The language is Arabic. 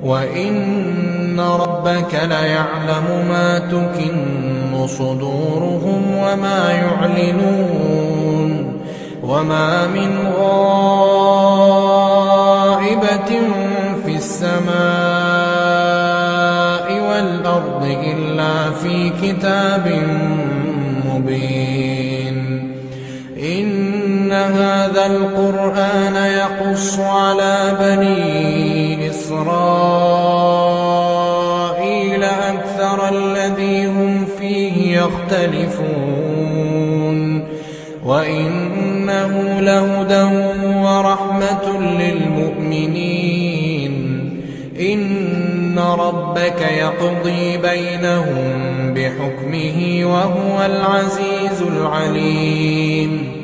وإن ربك ليعلم ما تكن صدورهم وما يعلنون وما من غائبة في السماء والأرض إلا في كتاب مبين إن هذا القرآن يقص على بني إسرائيل أكثر الذي هم فيه يختلفون وإنه لهدى ورحمة للمؤمنين إن ربك يقضي بينهم بحكمه وهو العزيز العليم